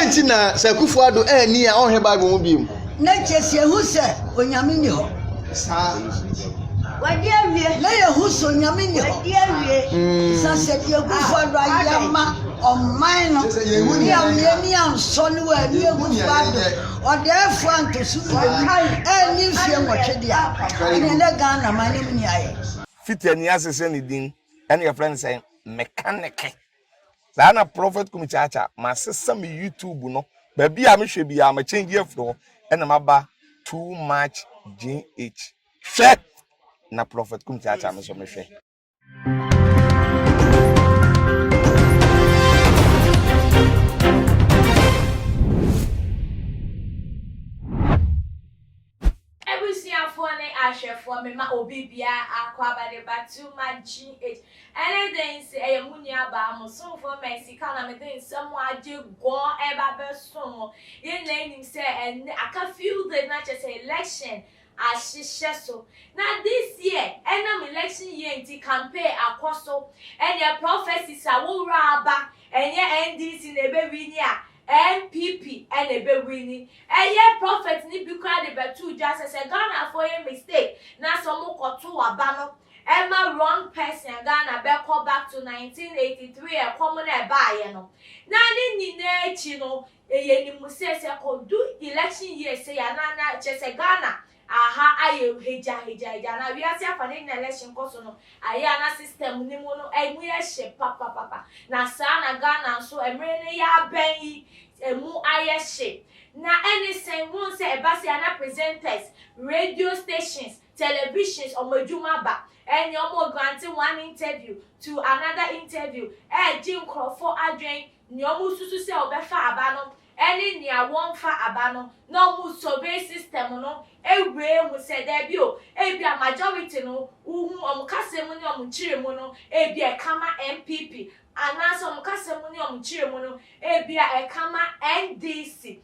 denti na Sakufo Addo ni a on he Bible mu biem na chese hu se onyame ni ho sa wadi awie na ye hu so onyame ni ho wadi awie sa se die Akufo Addo ayama oman no ni anso ni wa ni Akufo Addo ode afu antosu ni fie nwotwe dia ni le Ghana manim ni aye fitiani asese ni din and your friend say mechanic Zana prophet kumichacha ma sesa me YouTube no ba bia me hwe bia ma change afro and ma ba too much GH hwe na prophet kumichacha me so me hwe for me ma obibia akwa de ba too much GH anything say e munia ba mo so for Mexico na me den some age go e ba be so ye na nim say and aka feel the na say election ashishe so na this year enam election year nti campaign akoso and your prophecies are wo raba enye NDC na be wini a MPP and a be winning. A year prophet ni be cry the betu just say Ghana for a mistake. Na some ko to abano. Emma wrong person Ghana be call back to 1983 a common e buy no. Na ni ne chi no ye ni mu se ko do election year say na just Ghana aha aye heja na we ase afane na election koso no aye na system ni mu no emu ye hye papa na sa na Ghana so emre ne ya ban yi emu aye hye na anything won say e ba say na presenters radio stations televisions omodwuma ba and your granting one interview to another interview Jim Crawford adwen nyomu susu se obefa abano any near one fa abano no mu survey system no ewe mu se there bi o e bia majority no uhu omkasem ni omchire mu no e bia kama MPP anaso omkasem ni omchire mu no e bia e kama NDC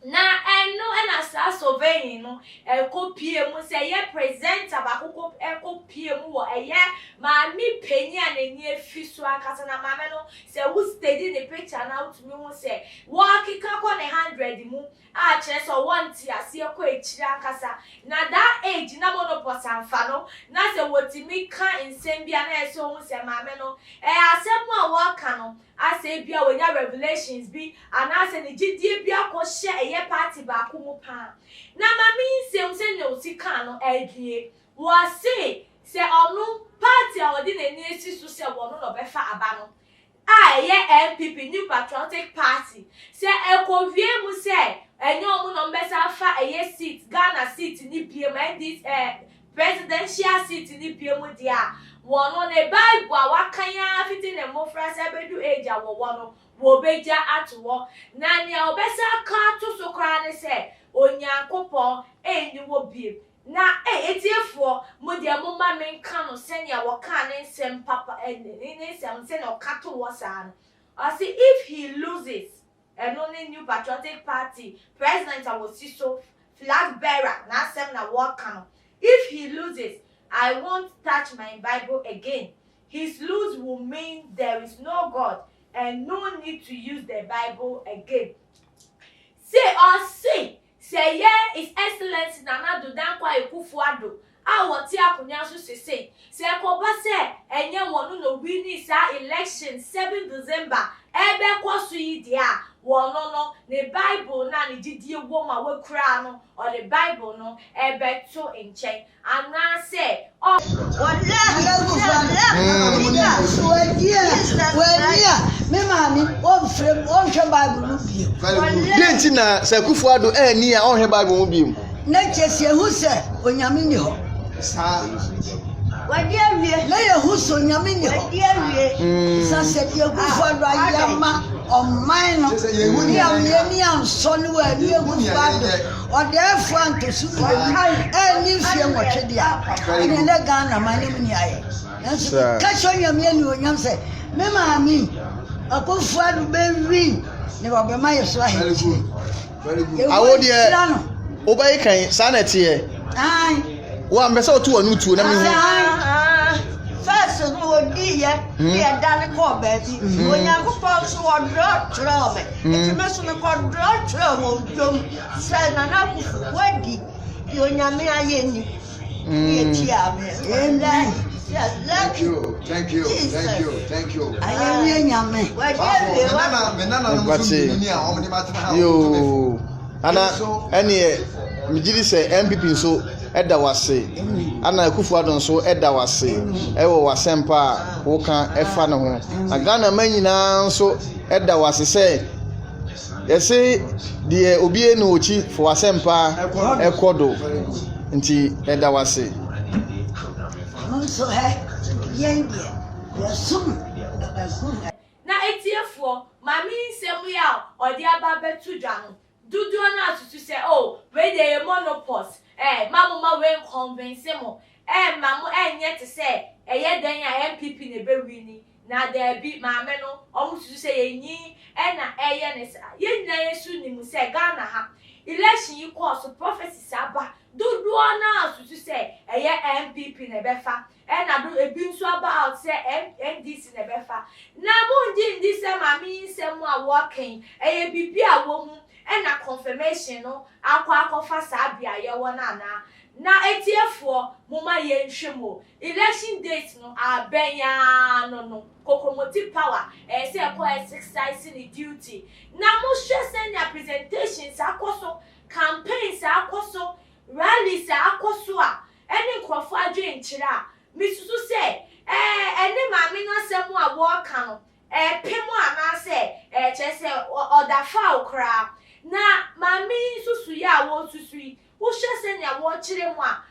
na eno na sa surveying no e kopie mu se ye presenter ba kokko e kopie mu wo eye ma mi penyi anani afiso akasa na mama no se wo steady the picture na utumi hu se wo akika ko ne 100 mu a kire so wanti ase ko ekiri akasa na that age na monoposa mfa no na se wotimi ka nsem bia na ese hu se mama no e asem a wo aka no ase bia wonya revelations bi anase ne gidie bia ko hye party ba ko mu pa na mami nsem se ne osika no adie wo se onu party a odi na ni esisu se wono no befa aba no ye MPP New Patriotic Party se ekowie mu se enye omu no mbesa fa seat Ghana seat ni piem this presidential seat ni piem dia wono ne Bible a wakanya fiti ne mofra se bedu age a wono wo beja atwo na ne obesa ka to so kra ne se onyankopon enyi wo biem na etiefo mo dia mo ma menka no senya wo ka ne nsem papa ne nsem se no kato wo sa no I say if he loses and only New Patriotic Party president awosiso flag bearer na sem na wo ka no if he loses I won't touch my Bible again. His lose will mean there is no God and no need to use the Bible again. Say yeah, His Excellency Nana Addo Dankwa Akufo Addo. Woti akonya so say ko ba se enye wonu no win sa election 7 December ebe kwaso yi dia wono no ne Bible na ne gidie wo ma we kura no or the Bible no ebe to nchen ana se me mami o frem on hwe Bible no bio denti na Sakufo Addo ni a on he Bible mu biem na chese hu se onyame ni ho sa wadi awie na ye hu so onyame ni ho wadi awie sa se die Akufo Addo ayama oman no ni anso ni wa ni Akufo Addo ode afu antosu ni fie nwotwe dia ni le Ghana manim ni aye ka so onyame ni onyam se me maami Akufo Addo be win ni ba be ma yeso ahe awo de obayi kan sanete ai ai wa mbese otu wonu tu na me hu first no odi ye ye dane ko baby onyankopon so odro trome etime so me ko odro trome odom say na na kufu wadi di onyame ayeni ye tia me amen. Thank you. Ayé nyame. Yo. Ana ene migiri se MPP so eda wase. Ana Akufo-Addo so eda wase. Ewo wasempa wo kan efa ne ho. Na Ghana man nyina so eda wase se yesi die obi enu ochi fo wasempa ekodo. Nti eda wase. So yenge yasum na etiefo mami nsemu ya odi aba betu dwa no dudu na atutu se oh we dey monopause mamuma we convince mo mamu enye te se eye dan ya MPP ne be wini na there bi maame no omututu se yenyi na eye ne sa yenna yesu ni mu se Ghana ha election yi course prophecy saba dudu na atutu se eye MPP ne befa na do ebi nso about say NDC ne befa na mo ndi se mami nsemu a working eye bibi a wo hu na confirmation no akwa sa bia ye wona na etiefo moma ye nhwemo election date no abenya no kokomoti power say ko exercise ni duty na mo hwe send presentations akoso campaigns akoso rallies akoso a eni nkrofo adwe nkyira misusu se eni maami no asemu a wo ka no pemu ana se chese odafa okra na maami susu ya wo susui wo hwe se nya wo kire mu a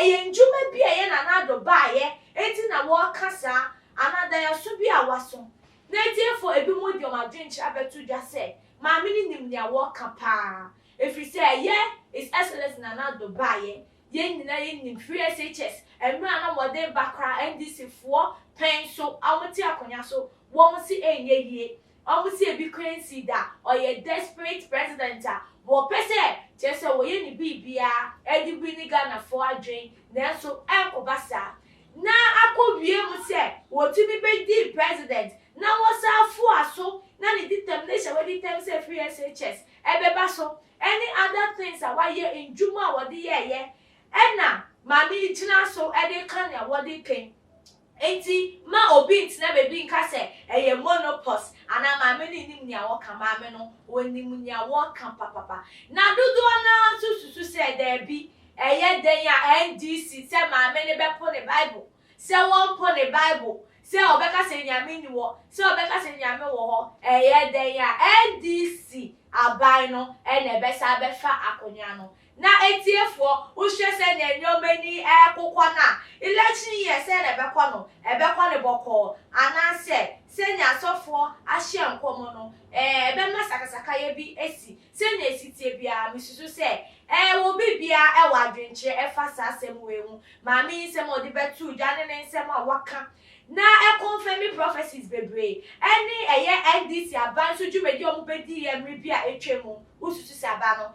yenjuma bi eye na na do baaye enti na wo kasa anada ya so bi a waso na etiefo ebi mo di o ma dwe nkyira betu dwa se maami ni nim nya wo ka pa efri se ye is excellence na na do baaye ye nyina ye nim free SHS emra na wode bakra NDC fo pen so awoti akonya so wo mo si enye yie omusi ebi kwensi da oye desperate president a wo pese chese wo ye ni bibia edi bi ni Ghana fo adwen na so enkobasa na akowie mu se wo tumi be di president na wo sa fu aso na ni determination we determine say free SHS ebeba so any other things a wa ye njuma wo de ye ena mami china so ede kan ya wo de ken enti ma obi ntina bebi nka se eye monopause ana mame ni nim nya wo ka mame no onim nya wo ka papa na dudu na susu se there bi eye den ya NDC se mame ne be po ne Bible se won po ne Bible se obeka se nyame ni wo se obeka se nyame wo ho eye den ya NDC abai no ene be sa be fa akonya no na etiefo wo hwe se na enyomani kokwa na election year se na ebekwa ne boko anase se nya sofo ahye nkomo no ebe masakasaka ye bi esi se na esitie bia misusu se wo bibia wa adwenche efa sa asem wewu maami nsem odi betu dwane ne nsem a waka na confirm prophecies bebre any eye NDC aban so dwumedi omubedi ye mribia etwemu ususu saba no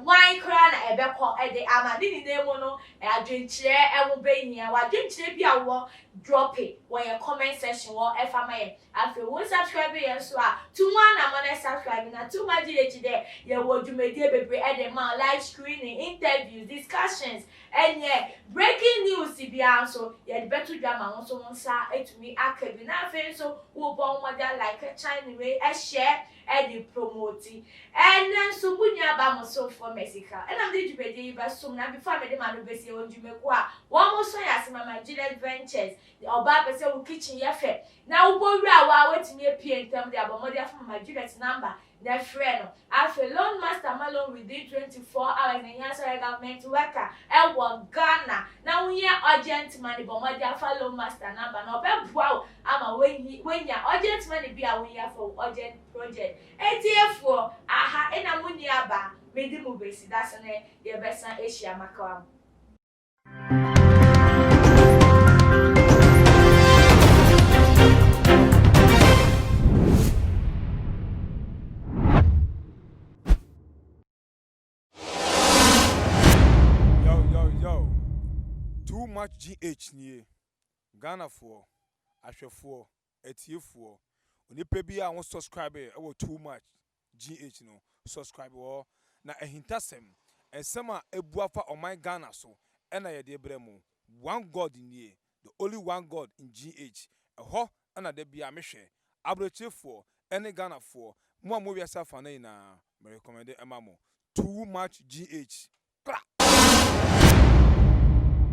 wine kra na ebekọ ede ama nini na emu no adwenkyere ewu behia wa adwenkyere bi awo drop it when your comment section wo efa maye afi wo subscribe ye so a tuwa na mo na subscribe na tu magilege de ye wo dwumedi bebre ede ma live screening interviews discussions and breaking news bia so ye betu drama won so won sa etumi akabi na afi so wo bon model like channel we share and promote and then so bunya ba mo so for Mexica and am dey jubede ba so na before me dey ma no besi won jumeko a won mo so ya se mama Gillette Ventures oba pese wo kitchen ye fe na wo bowura wa wetimi apie ntam dey abomode afa mama Gillette number na friend afi loan master malone within 24 hours na yansa government worker e wo Ghana na wo ye urgent money bomode afa loan master number na obebua ama wenya urgent money bi a wo ye for urgent project etiefo aha ena muni aba medi mu besi that's ne ye besa Asia makawam. Too much GH nie Ghana for ahwɛfoɔ atiefoɔ onipa bi a wo subscribe ɛwɔ too much gh no subscribe wɔ na ahintasɛm ɛnsɛm a ebuafa ɔman Ghana so ɛna yɛde brɛ mu one God nie the only one God in gh ɛhɔ ɛna da bia mehwɛ abrɛkyefoɔ ɛne Ghanafoɔ mo a mo wiase afa na nyinaa me recommend ɛma mo too much gh